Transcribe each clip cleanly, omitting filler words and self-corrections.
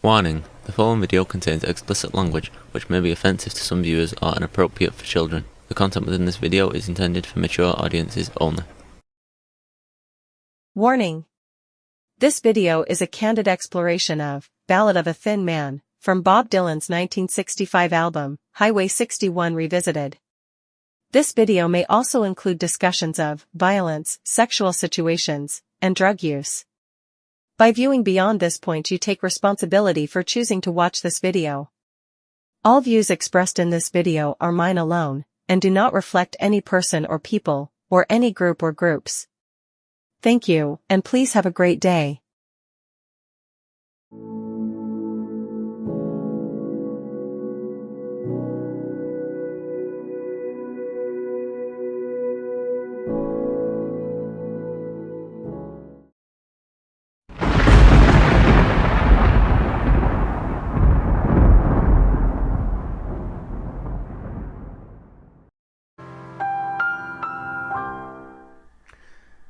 Warning: the following video contains explicit language which may be offensive to some viewers or inappropriate for children. The content within this video is intended for mature audiences only. Warning! This video is a candid exploration of Ballad of a Thin Man from Bob Dylan's 1965 album, Highway 61 Revisited. This video may also include discussions of violence, sexual situations, and drug use. By viewing beyond this point, you take responsibility for choosing to watch this video. All views expressed in this video are mine alone, and do not reflect any person or people, or any group or groups. Thank you, and please have a great day.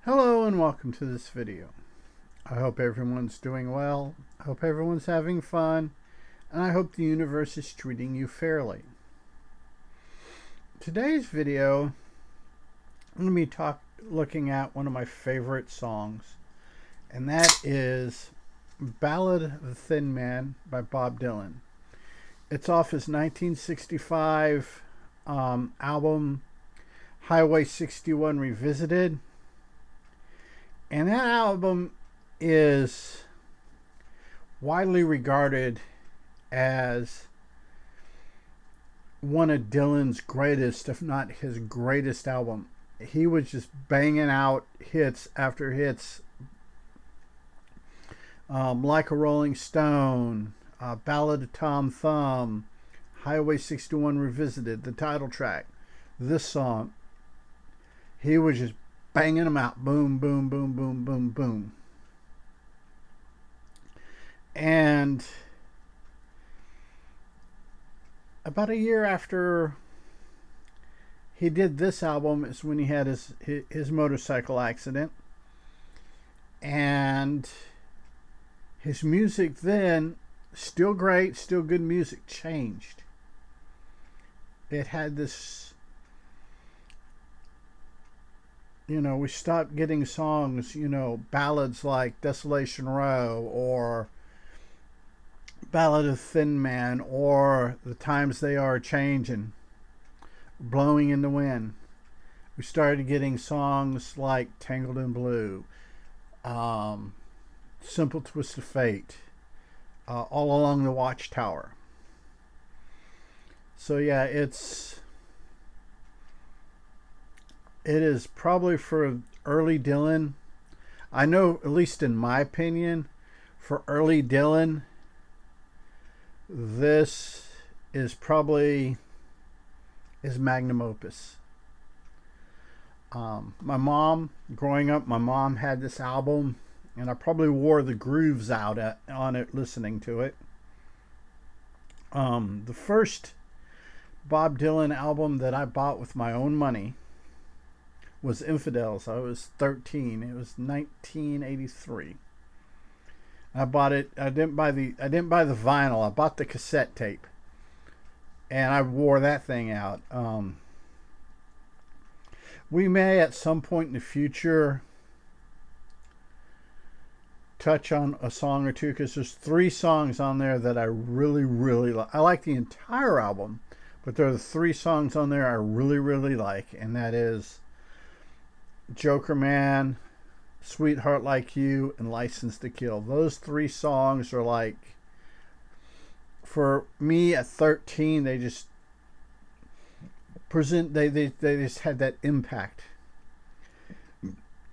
Hello and welcome to this video. I hope everyone's doing well, I hope everyone's having fun, and I hope the universe is treating you fairly. Today's video, I'm going to be looking at one of my favorite songs, and that is Ballad of a Thin Man by Bob Dylan. It's off his 1965 album, Highway 61 Revisited. And that album is widely regarded as one of Dylan's greatest, if not his greatest album. He was just banging out hits after hits, like a Rolling Stone, Ballad of Tom Thumb, Highway 61 Revisited, the title track, this song. He was just banging them out. Boom, boom, boom, boom, boom, boom. And about a year after he did this album is when he had his motorcycle accident. And his music then, still great, still good music, changed. It had this, we stopped getting songs, ballads like Desolation Row or Ballad of Thin Man or The Times They Are Changing, Blowing in the Wind. We started getting songs like Tangled in Blue, Simple Twist of Fate, All Along the Watchtower. So yeah, it is probably for early Dylan. I know, at least in my opinion, for early Dylan, this is probably his magnum opus. Growing up, my mom had this album, and I probably wore the grooves out on it listening to it. The first Bob Dylan album that I bought with my own money was Infidels. I was 13. It was 1983. I bought it. I didn't buy the vinyl. I bought the cassette tape, and I wore that thing out. We may at some point in the future touch on a song or two, because there's 3 songs on there that I really, really like. I like the entire album, but there are 3 songs on there I really, really like, and that is Joker Man, Sweetheart Like You, and License to Kill. Those 3 songs are like, for me at 13, they just they just had that impact.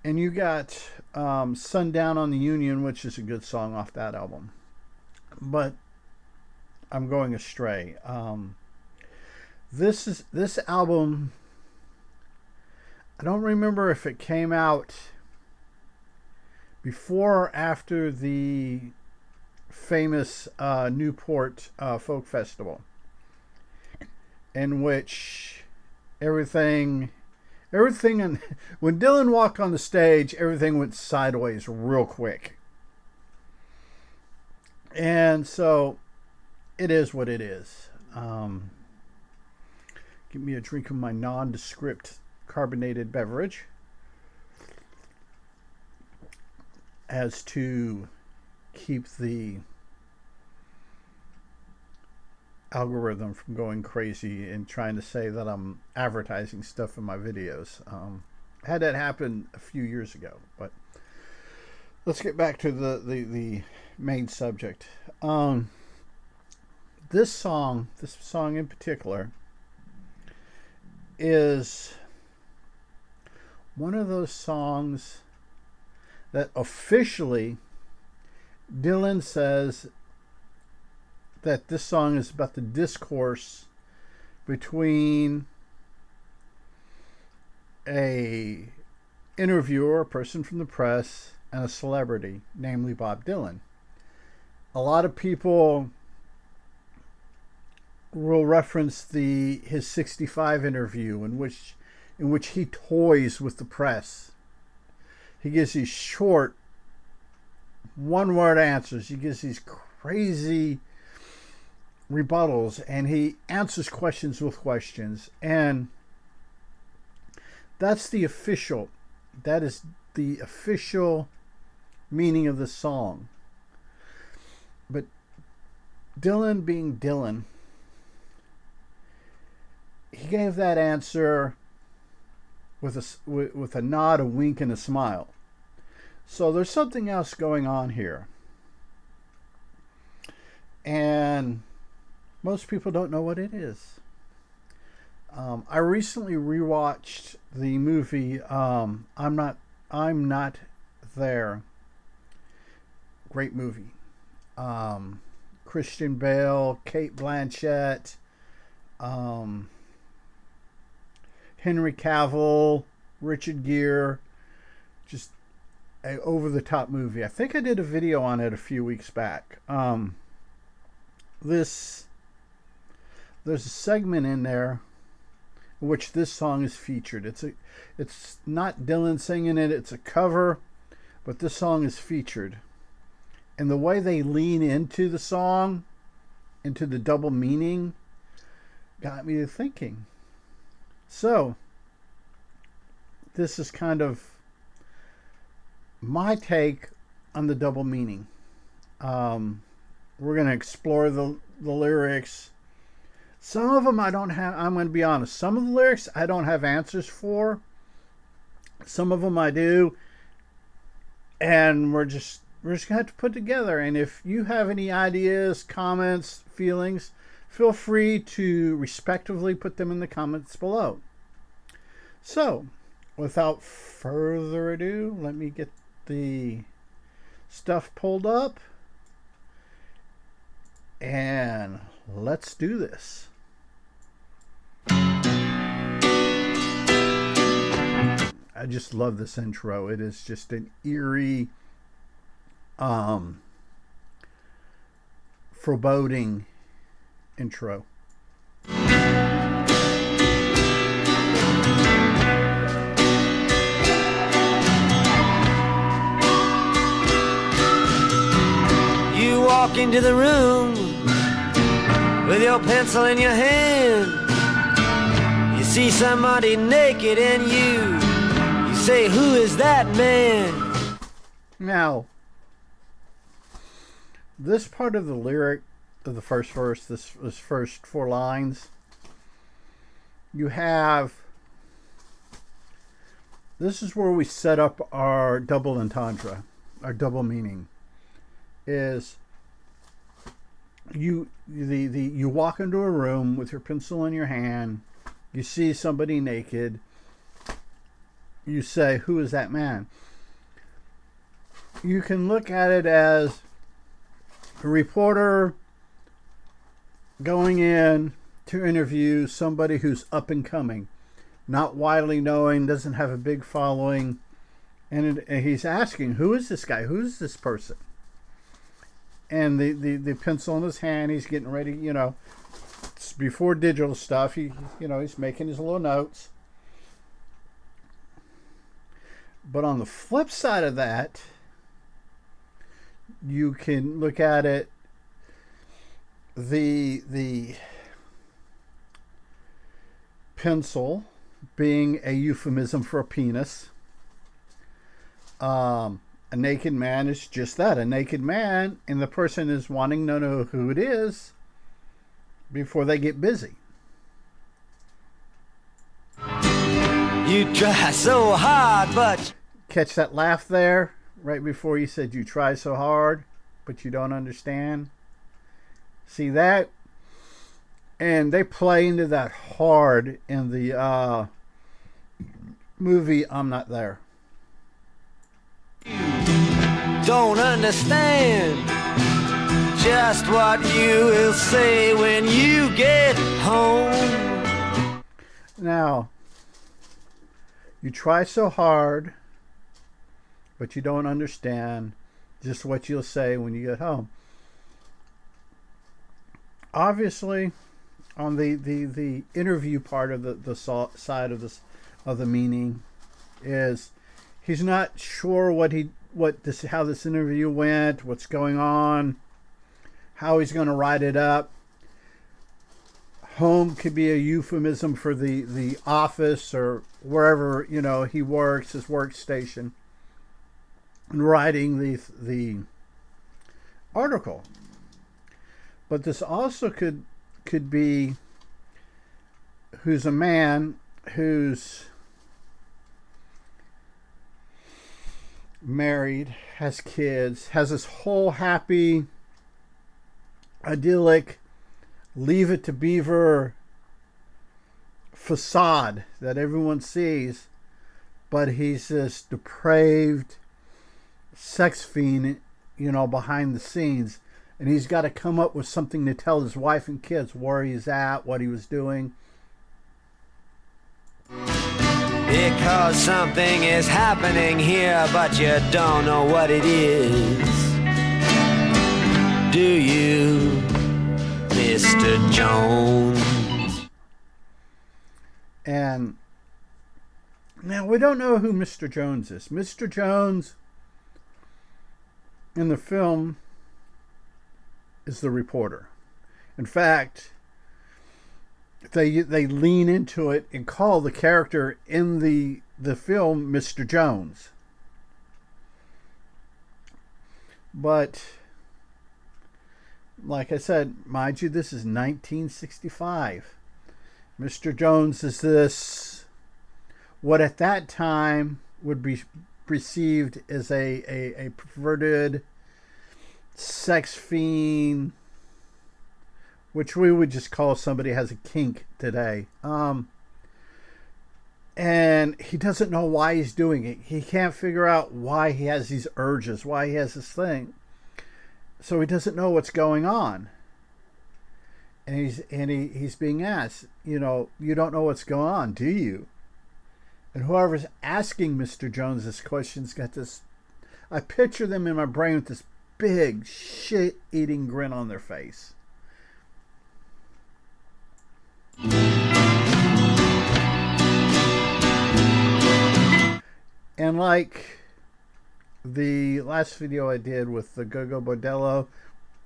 And you got Sundown on the Union, which is a good song off that album, but I'm going astray. This album, I don't remember if it came out before or after the famous Newport Folk Festival, in which everything, and when Dylan walked on the stage, everything went sideways real quick. And so it is what it is. Give me a drink of my nondescript carbonated beverage as to keep the algorithm from going crazy and trying to say that I'm advertising stuff in my videos. Had that happen a few years ago, but let's get back to the main subject. This song in particular, is one of those songs that officially Dylan says that this song is about the discourse between a interviewer, a person from the press, and a celebrity, namely Bob Dylan. A lot of people will reference his 65 interview in which he toys with the press. He gives these short one-word answers. He gives these crazy rebuttals, and he answers questions with questions. And that is the official meaning of the song. But Dylan being Dylan, he gave that answer with a nod, a wink, and a smile. So there's something else going on here. And most people don't know what it is. I recently rewatched the movie I'm Not There. Great movie. Christian Bale, Cate Blanchett, Henry Cavill, Richard Gere. Just an over-the-top movie. I think I did a video on it a few weeks back. There's a segment in there in which this song is featured. It's not Dylan singing it, it's a cover, but this song is featured. And the way they lean into the song, into the double meaning, got me to thinking. So, this is kind of my take on the double meaning. We're going to explore the lyrics. Some of them I don't have, I'm going to be honest, some of the lyrics I don't have answers for. Some of them I do. And we're just going to have to put together. And if you have any ideas, comments, feelings, feel free to respectively put them in the comments below. So, without further ado, let me get the stuff pulled up. And let's do this. I just love this intro. It is just an eerie, foreboding intro. You walk into the room with your pencil in your hand. You see somebody naked and you say, "Who is that man?" Now, this part of the lyric of the first verse, this first 4 lines, you have, this is where we set up our double entendre, our double meaning. Is you walk into a room with your pencil in your hand, you see somebody naked, you say, "Who is that man?" You can look at it as a reporter going in to interview somebody who's up and coming, not widely known, doesn't have a big following, and he's asking, "Who is this guy? Who is this person?" And the pencil in his hand, he's getting ready, it's before digital stuff. He's making his little notes. But on the flip side of that, you can look at it the pencil being a euphemism for a penis. A naked man is just that, a naked man, and the person is wanting to know who it is before they get busy. You try so hard, but... Catch that laugh there right before you said you try so hard, but you don't understand? See that? And they play into that hard in the movie I'm Not There. Don't understand just what you will say when you get home. Now, you try so hard, but you don't understand just what you'll say when you get home. Obviously, on the interview part of the side of the meaning is he's not sure how this interview went, what's going on, how he's going to write it up. Home could be a euphemism for the office or wherever he works, his workstation, and writing the article. But this also could be who's a man who's married, has kids, has this whole happy, idyllic, Leave It to Beaver facade that everyone sees, but he's this depraved sex fiend, behind the scenes, and he's got to come up with something to tell his wife and kids where he's at, what he was doing. Because something is happening here, but you don't know what it is. Do you, Mr. Jones? And now we don't know who Mr. Jones is. Mr. Jones in the film is the reporter. In fact, they lean into it and call the character in the film Mr. Jones. But like I said, mind you, this is 1965. Mr. Jones is this, what at that time would be perceived as a perverted sex fiend, which we would just call somebody has a kink today. And he doesn't know why he's doing it. He can't figure out why he has these urges, why he has this thing. So he doesn't know what's going on. And he's being asked, you don't know what's going on, do you? And whoever's asking Mr. Jones this question's got this, I picture them in my brain with this big shit-eating grin on their face. And like the last video I did with the Go-Go Bordello,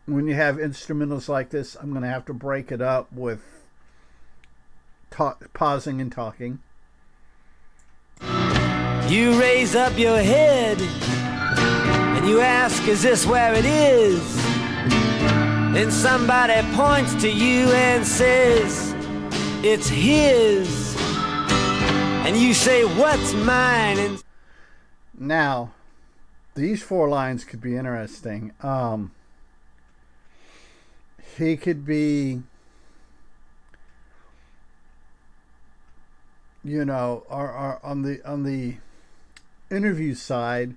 when you have instrumentals like this, I'm going to have to break it up with pausing and talking. You raise up your head and you ask, is this where it is? And somebody points to you and says, it's his. And you say, what's mine? And now, these 4 lines could be interesting. He could be, on the interview side,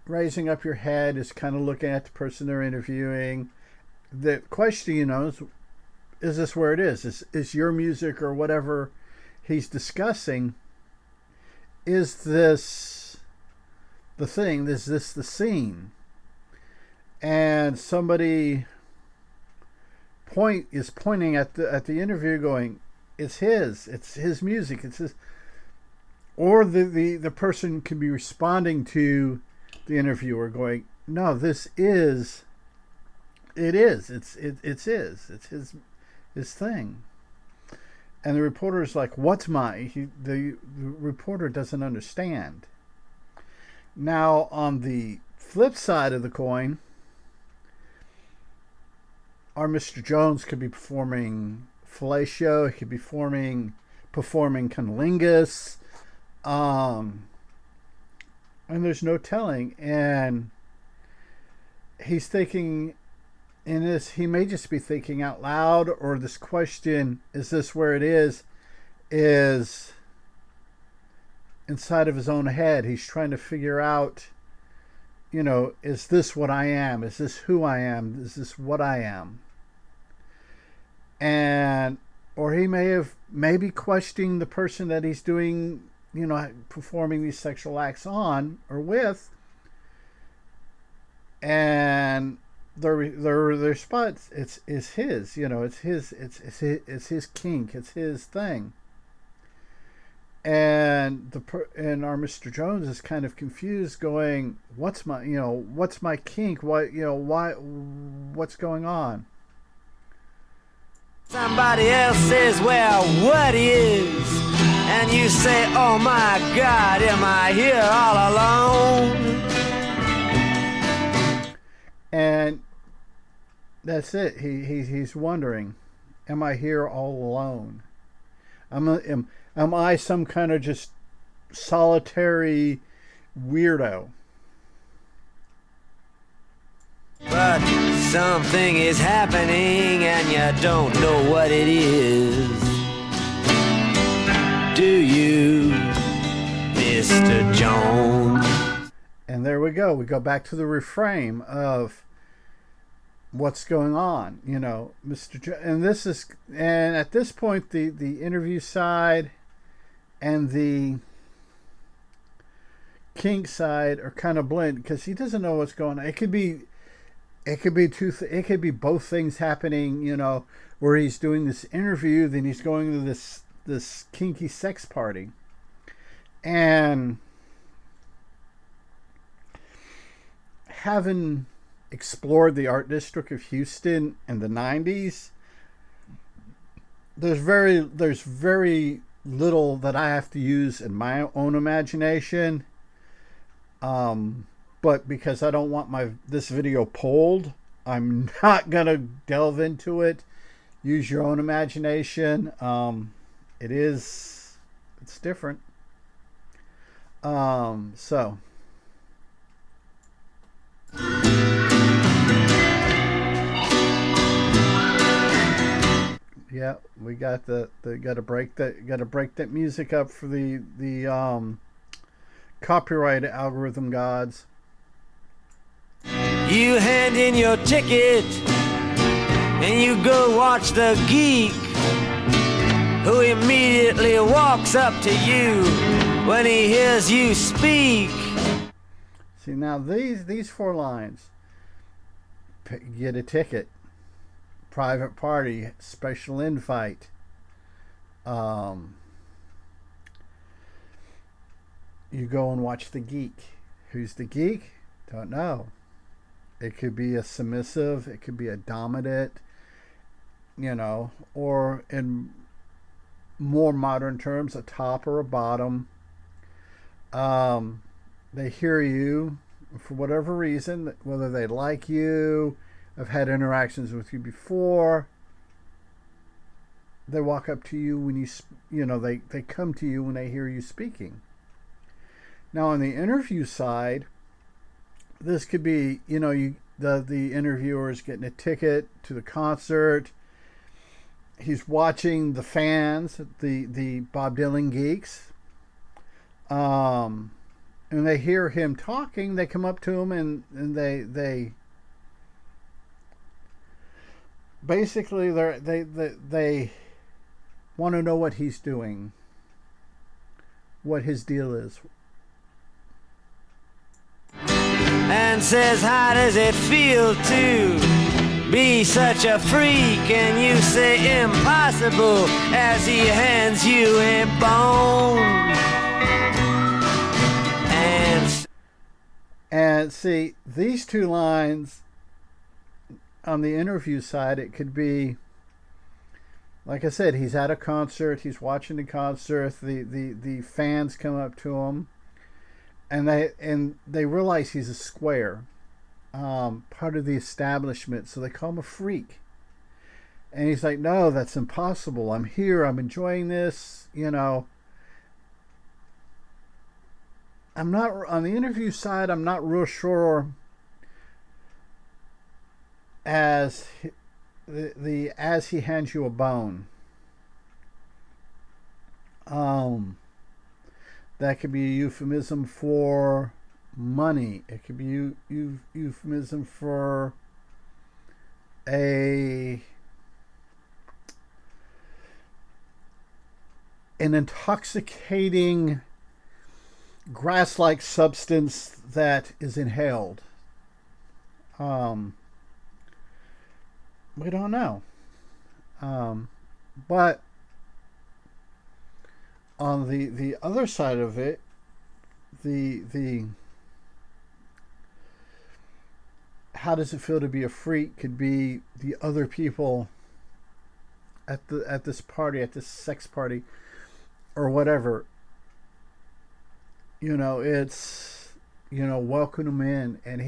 raising up your head is kind of looking at the person they're interviewing. The question, is this where it is? Is your music or whatever he's discussing, is this the thing? Is this the scene? And somebody is pointing at the interview going, it's his music, it's his. Or the person can be responding to the interviewer going, no, this is it is. It's his thing. And the reporter is like, "What's my?" The reporter doesn't understand. Now, on the flip side of the coin, our Mr. Jones could be performing fellatio. He could be performing cunnilingus. And there's no telling. And he's thinking in this, he may just be thinking out loud, or this question, is this where it is inside of his own head. He's trying to figure out, is this what I am? Is this who I am? Is this what I am? And, or he may be questioning the person that he's doing, performing these sexual acts on or with. And their response, it's his, it's his kink, it's his thing. And our Mr. Jones is kind of confused, going, what's my kink? What's going on? Somebody else says, well, what is? And you say, oh my God, am I here all alone? And that's it. He's wondering, am I here all alone? Am I some kind of just solitary weirdo? But something is happening and you don't know what it is. Do you, Mr. Jones? And there we go. We go back to the reframe of what's going on, Mr. And at this point, the interview side and the kink side are kind of blend, because he doesn't know what's going on. It could be both things happening, where he's doing this interview, then he's going to this kinky sex party. And having explored the art district of Houston in the 90s, there's very little that I have to use in my own imagination. But because I don't want this video pulled, I'm not gonna delve into it. Use your own imagination. It's different. So yeah, we got gotta break that music up for the copyright algorithm gods. You hand in your ticket and you go watch the geek, who immediately walks up to you when he hears you speak. See, now these 4 lines: get a ticket, private party, special invite. You go and watch the geek. Who's the geek? Don't know. It could be a submissive, it could be a dominant, or in more modern terms, a top or a bottom. They hear you for whatever reason, whether they like you, have had interactions with you before. They walk up to you when they come to you when they hear you speaking. Now, on the interview side, this could be, the interviewer is getting a ticket to the concert. He's watching the fans, the Bob Dylan geeks. And they hear him talking. They come up to him and they basically they want to know what he's doing, what his deal is. And says, how does it feel to be such a freak? And you say impossible as he hands you a bone. And see, these 2 lines, on the interview side, it could be, like I said, he's at a concert, he's watching the concert, the fans come up to him, and they realize he's a square, part of the establishment, so they call him a freak. And he's like, no, that's impossible. I'm here, I'm enjoying this, you know. I'm not, on the interview side, I'm not real sure as as he hands you a bone. That could be a euphemism for money. It could be euphemism for an intoxicating grass-like substance that is inhaled. We don't know. But on the other side of it, the how does it feel to be a freak could be the other people at this party, at this sex party, or whatever. You know, it's, you know, welcome him in, and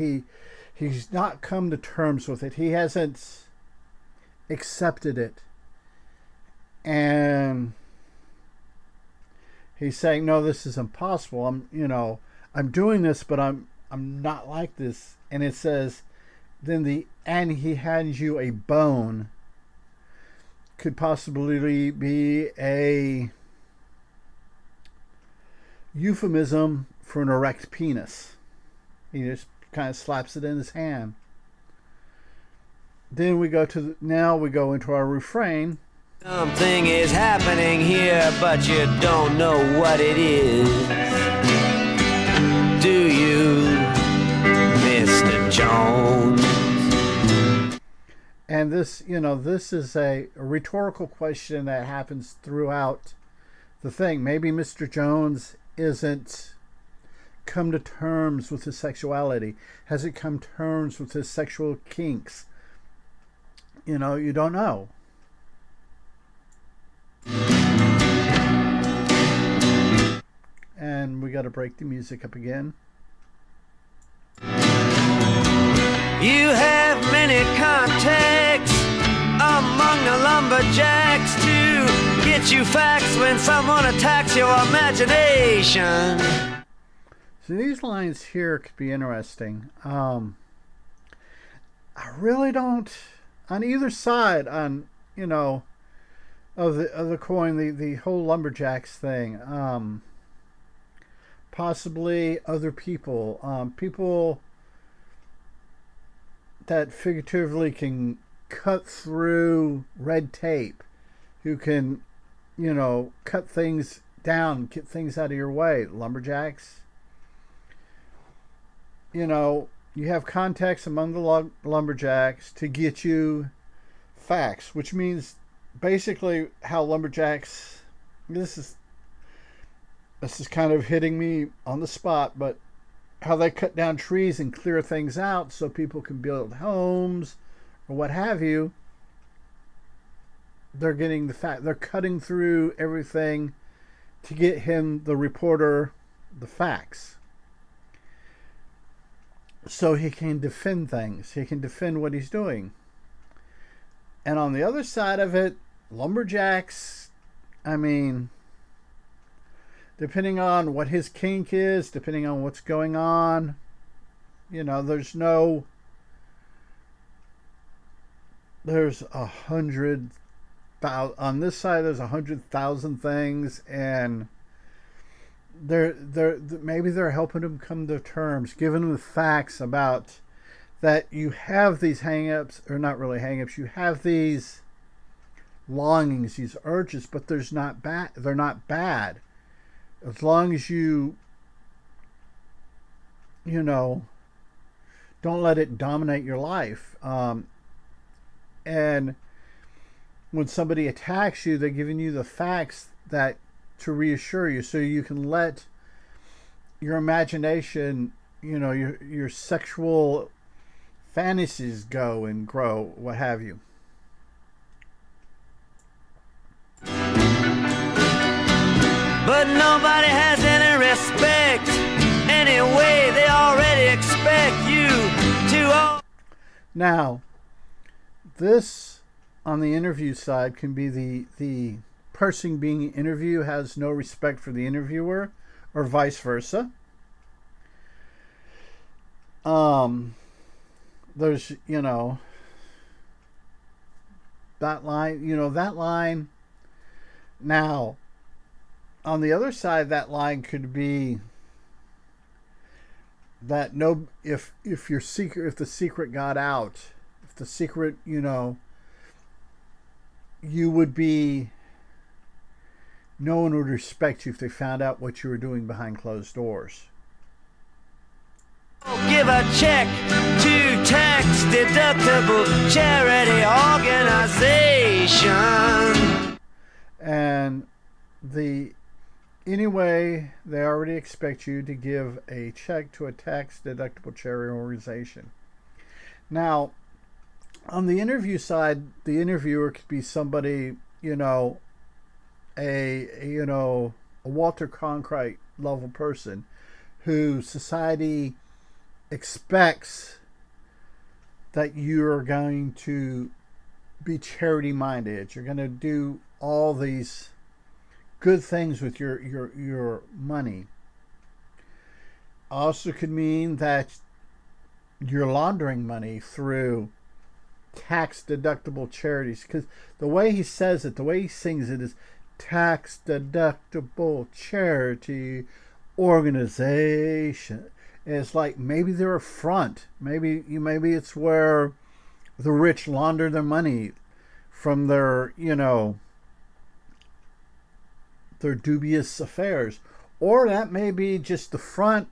he's not come to terms with it. He hasn't accepted it, and he's saying, no, this is impossible. I'm doing this, but I'm not like this. And it says, and he hands you a bone could possibly be a euphemism for an erect penis. He just kind of slaps it in his hand. Then we go into our refrain. Something is happening here, but you don't know what it is. Do you, Mr. Jones? And this, you know, this is a rhetorical question that happens throughout the thing. Maybe Mr. Jones isn't come to terms with his sexuality, hasn't come to terms with his sexual kinks. You know, you don't know. And we got to break the music up again. You have many contacts among the lumberjacks to get you facts when someone attacks your imagination. So these lines here could be interesting. I really don't, on either side, on, you know, of the coin, the whole lumberjacks thing. Possibly other people, people that figuratively can cut through red tape, who can, you know, cut things down, get things out of your way. Lumberjacks. You know, you have contacts among the lumberjacks to get you facts, which means basically how lumberjacks, this is kind of hitting me on the spot, but how they cut down trees and clear things out so people can build homes or what have you. They're getting the fact, they're cutting through everything to get him, the reporter, the facts. So he can defend things. He can defend what he's doing. And on the other side of it, lumberjacks, I mean, depending on what his kink is, depending on what's going on, you know, there's 100,000, on this side there's 100,000 things, and maybe they're helping him come to terms, giving him the facts about that you have these hang-ups, or not really hang-ups, you have these longings, these urges, but they're not bad. As long as you know, don't let it dominate your life. And when somebody attacks you, they're giving you the facts that to reassure you, so you can let your imagination, you know, your sexual fantasies go and grow, what have you. But nobody has any respect. Anyway, they already expect you to. Now, this on the interview side can be the person being interviewed has no respect for the interviewer, or vice versa. There's, you know, that line. Now, on the other side, that line could be that if the secret got out, if the secret, you know, you would be, no one would respect you if they found out what you were doing behind closed doors. Give a check to tax deductible charity organization. And anyway, they already expect you to give a check to a tax deductible charity organization. Now, on the interview side, the interviewer could be somebody, you know, a Walter Cronkite level person who society expects that you're going to be charity minded. You're going to do all these good things with your money. Also could mean that you're laundering money through tax deductible charities, because the way he says it, the way he sings it is tax deductible charity organization. It's like maybe they're a front. Maybe it's where the rich launder their money from their, you know, their dubious affairs. Or that may be just the front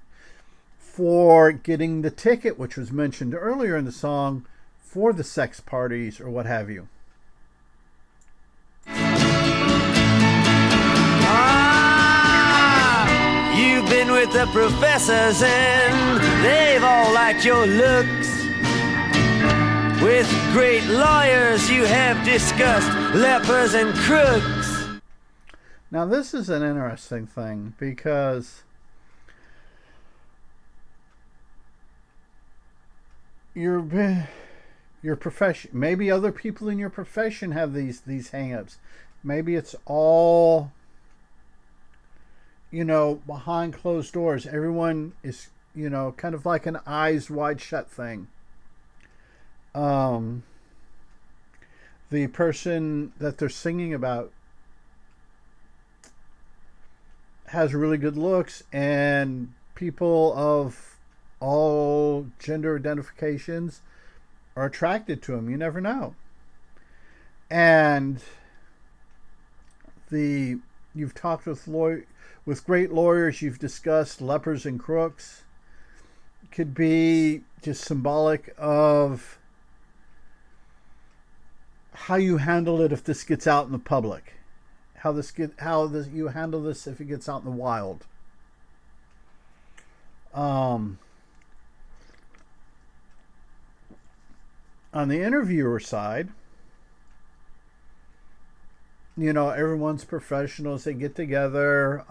for getting the ticket, which was mentioned earlier in the song, for the sex parties or what have you. You've been with the professors and they've all liked your looks. With great lawyers you have discussed lepers and crooks. Now this is an interesting thing, because your profession, maybe other people in your profession have these hang-ups. Maybe it's all, you know, behind closed doors. Everyone is, you know, kind of like an eyes wide shut thing. The person that they're singing about has really good looks, and people of all gender identifications are attracted to him. You never know. And you've talked with great lawyers, you've discussed lepers and crooks. Could be just symbolic of how you handle it if this gets out in the public. How you handle this if it gets out in the wild. On the interviewer side, you know, everyone's professionals. They get together.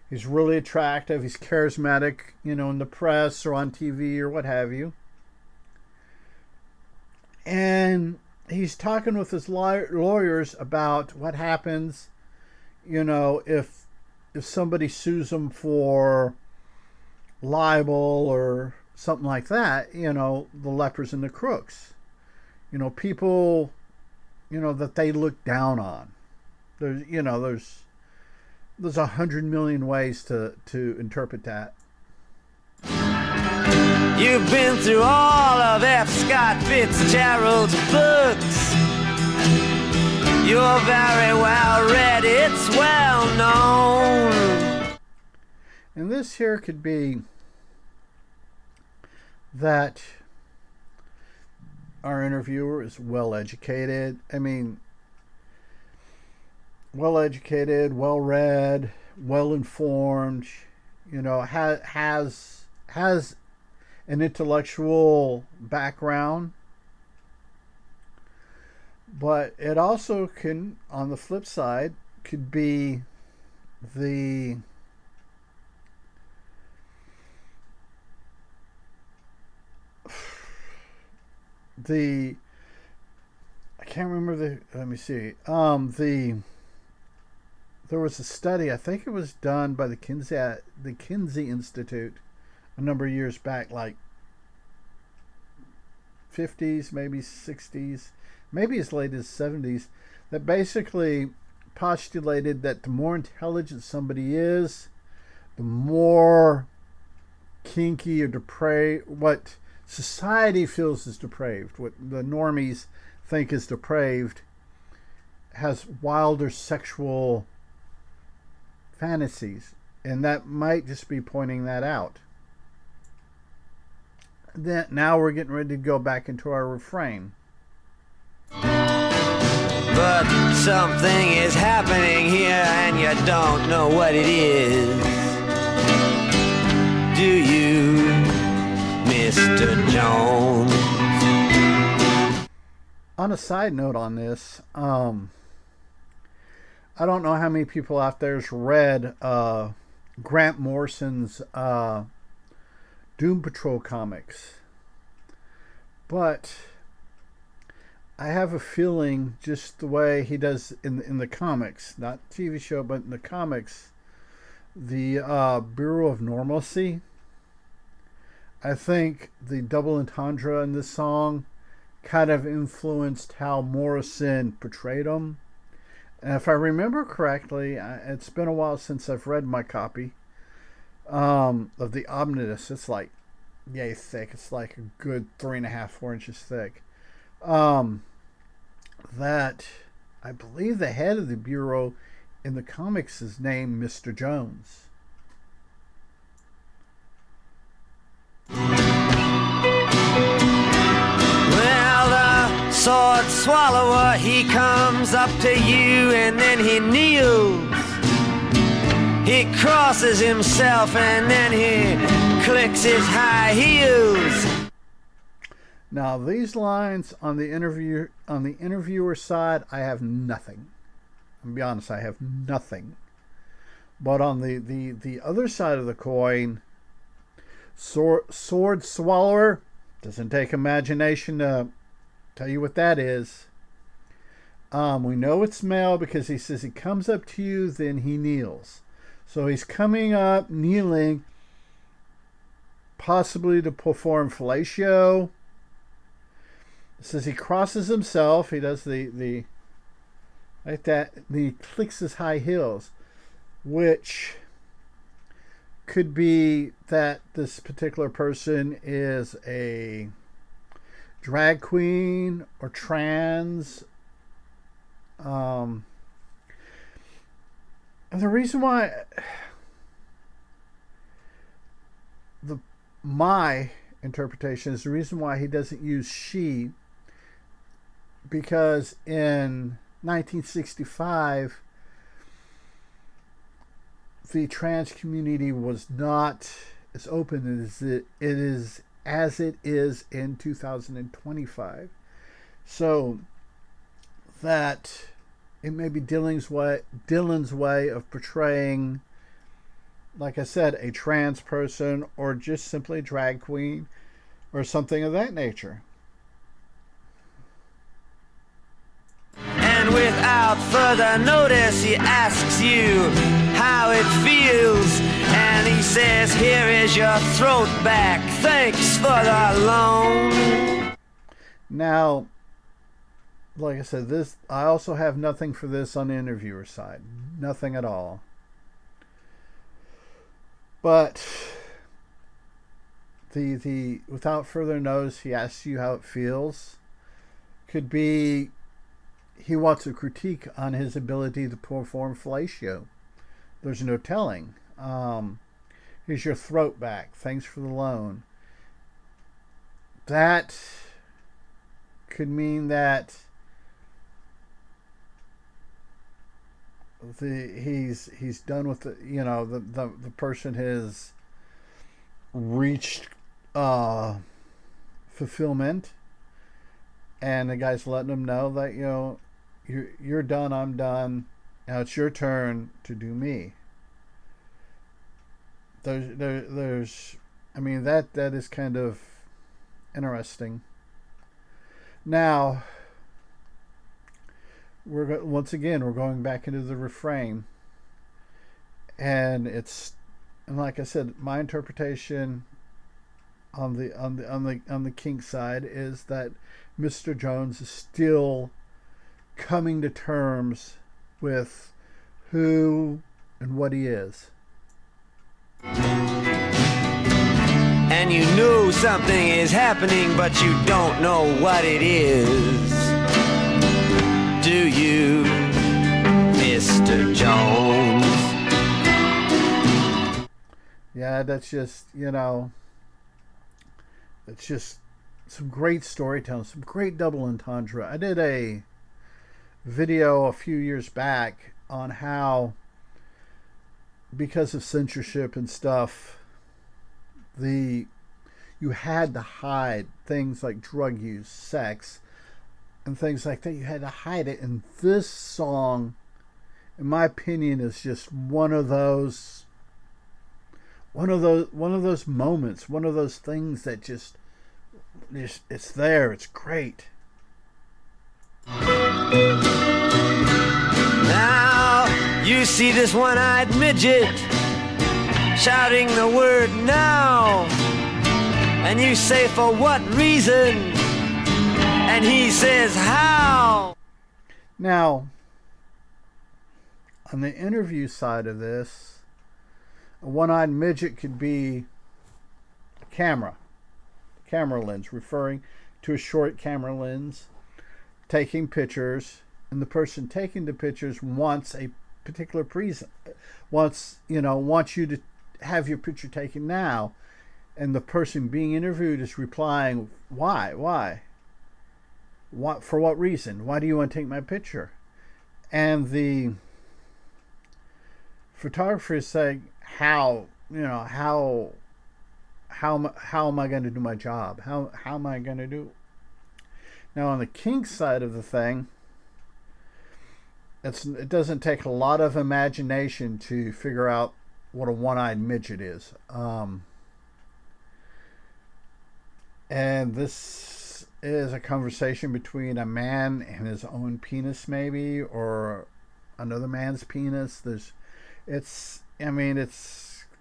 He's really attractive. He's charismatic, you know, in the press or on TV or what have you. And he's talking with his lawyers about what happens, you know, if somebody sues him for libel or something like that, you know, the lepers and the crooks, you know, people, you know, that they look down on. There's 100 million ways to interpret that. You've been through all of F. Scott Fitzgerald's books. You're very well read, it's well known. And this here could be that our interviewer is well educated. I mean, well educated, well read, well informed, you know, has an intellectual background. But it also can, on the flip side, could be the I can't remember let me see. There was a study, I think it was done by the Kinsey Institute a number of years back, like 50s, maybe 60s, maybe as late as 70s, that basically postulated that the more intelligent somebody is, the more kinky or depraved, what society feels is depraved, what the normies think is depraved, has wilder sexual fantasies. And that might just be pointing that out. Then now we're getting ready to go back into our refrain. But something is happening here and you don't know what it is. Do you, Mr. Jones? On a side note on this, I don't know how many people out there's read Grant Morrison's Doom Patrol comics, but I have a feeling, just the way he does in the comics, not TV show, but in the comics, the Bureau of Normalcy, I think the double entendre in this song kind of influenced how Morrison portrayed him. And if I remember correctly, it's been a while since I've read my copy of the Omnibus. It's like yay thick. It's like a good 3.5, 4 inches thick. That I believe the head of the Bureau in the comics is named Mr. Jones. Well, the sword swallower, he comes up to you and then he kneels. He crosses himself and then he clicks his high heels. Now these lines on the interviewer side, I have nothing. I'll be honest, I have nothing. But on the other side of the coin, sword swallower, doesn't take imagination to tell you what that is. We know it's male because he says he comes up to you, then he kneels. So he's coming up, kneeling, possibly to perform fellatio. It says he crosses himself. He does the like that. He clicks his high heels, which could be that this particular person is a drag queen or trans. And the reason why my interpretation is the reason why he doesn't use she, because in 1965 the trans community was not as open as it is in 2025. So that it may be Dylan's way of portraying, like I said, a trans person or just simply a drag queen or something of that nature. And without further notice, he asks you how it feels. And he says, here is your throat back. Thanks for the loan. Now, like I said, I also have nothing for this on the interviewer side. Nothing at all. But the without further notice, he asks you how it feels. Could be he wants a critique on his ability to perform fellatio. There's no telling. Here's your throat back. Thanks for the loan. That could mean that he's done with the person has reached fulfillment, and the guy's letting him know that, you know, you're done, I'm done. Now it's your turn to do me. There's I mean, that is kind of interesting. Now, once again, we're going back into the refrain, and like I said, my interpretation on the Kink side is that Mr. Jones is still coming to terms with who and what he is. And you know something is happening, but you don't know what it is. Do you, Mr. Jones? Yeah, that's just, you know, that's just some great storytelling, some great double entendre. I did a video a few years back on how, because of censorship and stuff, you had to hide things like drug use, sex, and things like that. You had to hide it, and this song, in my opinion, is just one of those moments, one of those things that just it's there. It's great. Now you see this one-eyed midget shouting the word now, and you say, for what reason? And he says, how? Now, on the interview side of this, a one-eyed midget could be a camera lens, referring to a short camera lens, taking pictures, and the person taking the pictures wants a particular reason, wants you to have your picture taken now, and the person being interviewed is replying, why, what, for what reason, why do you want to take my picture? And the photographer is saying, how am I going to do my job? How am I going to do? Now, on the kink side of the thing, it doesn't take a lot of imagination to figure out what a one-eyed midget is. And this is a conversation between a man and his own penis, maybe, or another man's penis. It's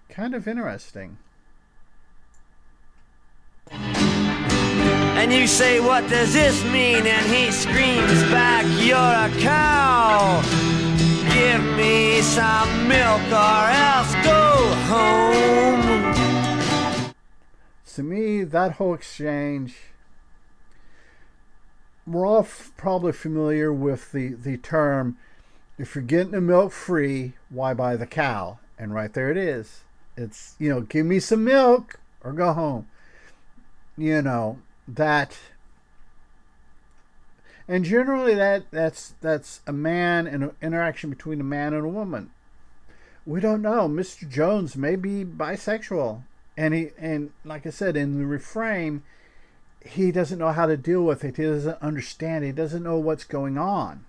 kind of interesting. And you say, what does this mean? And he screams back, you're a cow. Give me some milk or else go home. To me, that whole exchange, we're all probably familiar with the term, if you're getting the milk free, why buy the cow? And right there it is. It's, give me some milk or go home. That, and generally that's a man and an interaction between a man and a woman. We don't know. Mr. Jones may be bisexual, and like I said, in the refrain, he doesn't know how to deal with it. He doesn't understand. He doesn't know what's going on.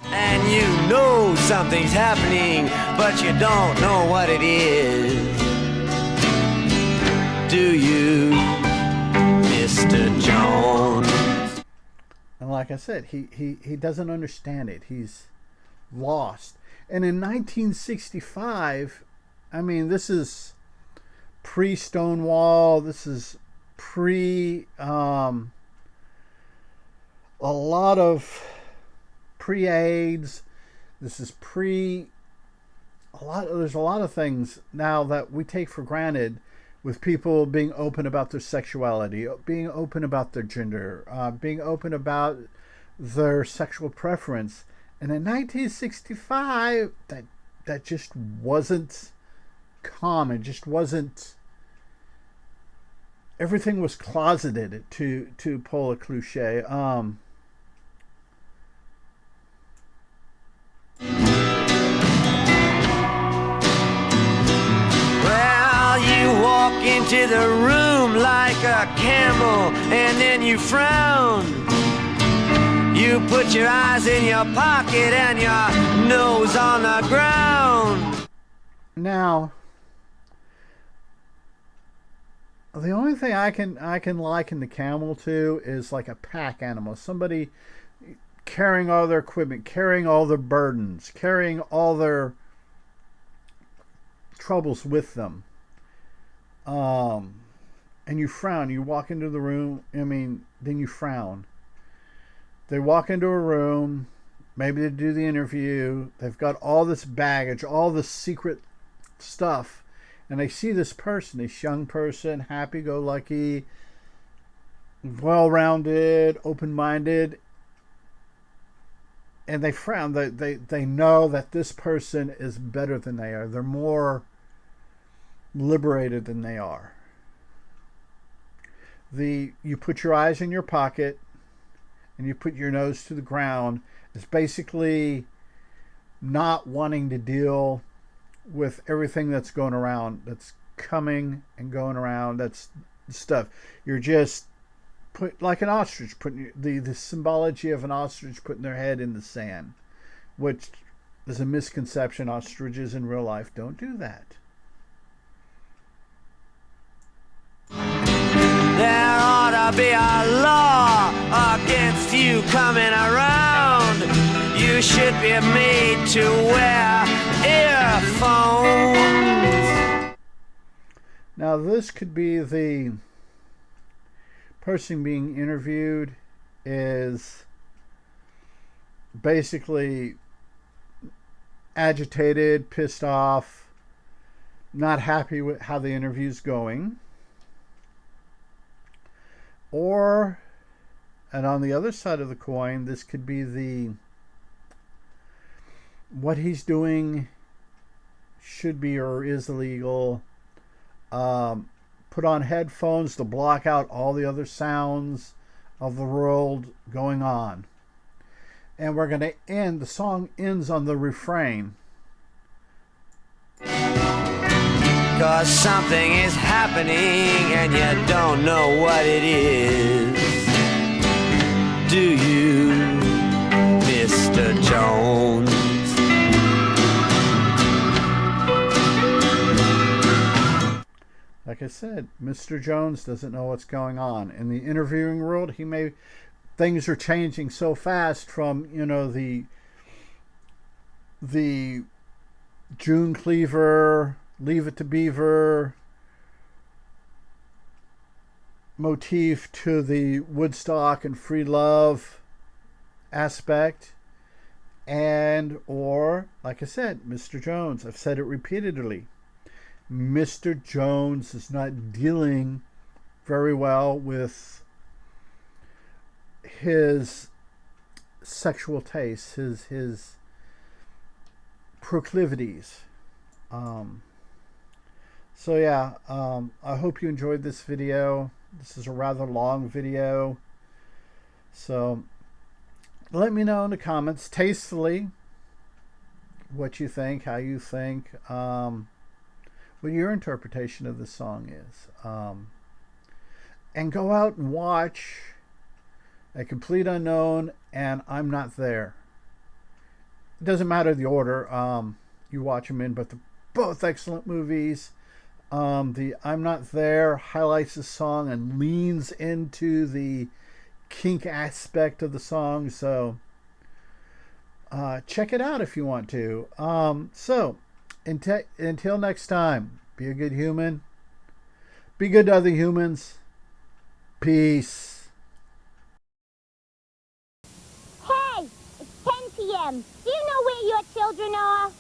And you know something's happening, but you don't know what it is. Do you, Mr. Jones? And like I said, he doesn't understand it. He's lost. And in 1965, this is pre-Stonewall. This is pre a lot of pre-AIDS. This is there's a lot of things now that we take for granted, with people being open about their sexuality, being open about their gender, being open about their sexual preference. And in 1965, that just wasn't common. Just wasn't. Everything was closeted, to pull a cliche. room like a camel, and then you frown. You put your eyes in your pocket and your nose on the ground. Now, the only thing I can liken the camel to is like a pack animal. Somebody carrying all their equipment, carrying all their burdens, carrying all their troubles with them. And you frown. You walk into the room, then you frown. They walk into a room, maybe to do the interview. They've got all this baggage, all this secret stuff. And they see this person, this young person, happy-go-lucky, well-rounded, open-minded. And they frown. They know that this person is better than they are. They're more liberated than they are. You put your eyes in your pocket and you put your nose to the ground. It's basically not wanting to deal with everything that's going around, that's coming and going around. That's stuff. You're just put like an ostrich, putting the symbology of an ostrich putting their head in the sand, which is a misconception. Ostriches in real life don't do that. There ought to be a law against you coming around. You should be made to wear earphones. Now this could be the person being interviewed is basically agitated, pissed off, not happy with how the interview's going. Or, and on the other side of the coin, this could be what he's doing should be or is illegal. Put on headphones to block out all the other sounds of the world going on. And we're going to end, the song ends on the refrain. 'Cause something is happening and you don't know what it is. Do you, Mr. Jones? Like I said, Mr. Jones doesn't know what's going on. In the interviewing world, things are changing so fast from, the June Cleaver, Leave It to Beaver motif to the Woodstock and free love aspect. Or, like I said, Mr. Jones. I've said it repeatedly. Mr. Jones is not dealing very well with his sexual tastes, his proclivities. So yeah, I hope you enjoyed this video. This is a rather long video. So let me know in the comments tastefully what you think, how you think, what your interpretation of this song is. And go out and watch A Complete Unknown and I'm Not There. It doesn't matter the order you watch them in, but they're both excellent movies. The I'm Not There highlights the song and leans into the kink aspect of the song. So check it out if you want to. So until next time, be a good human. Be good to other humans. Peace. Hey, it's 10 p.m. Do you know where your children are?